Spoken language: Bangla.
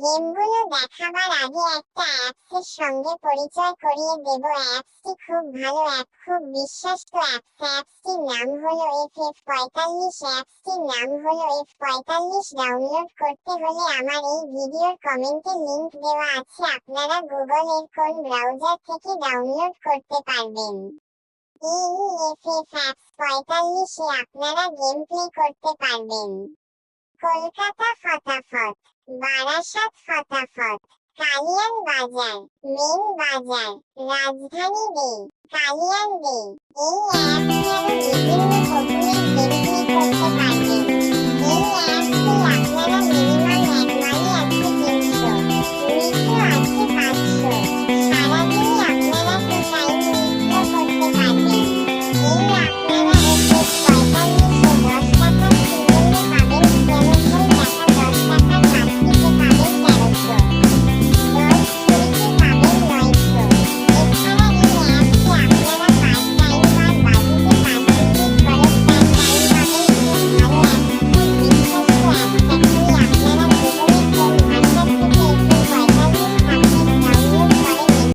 গেমগুলো দেখাবার আগে একটা অ্যাপসের সঙ্গে পরিচয় করিয়ে দেব। অ্যাপসটি খুব ভালো অ্যাপ, খুব বিশ্বস্ত অ্যাপসটির নাম হলো FF45। অ্যাপসটির নাম হলো F45। ডাউনলোড করতে হলে আমার এই ভিডিওর কমেন্টে লিংক দেওয়া আছে, আপনারা গুগলের কোন ব্রাউজার থেকে ডাউনলোড করতে পারবেন। এই FF45 আপনারা গেম প্লে করতে পারবেন। কলকাতা ফটাফট, বারাসাত ফটাফট, কালিয়ান বাজার, মেন বাজার, রাজধানী ডে, কালিয়ান ডে। এই অ্যাপ দিয়ে বিভিন্ন পপুলার গেম প্লে করতে পারেন।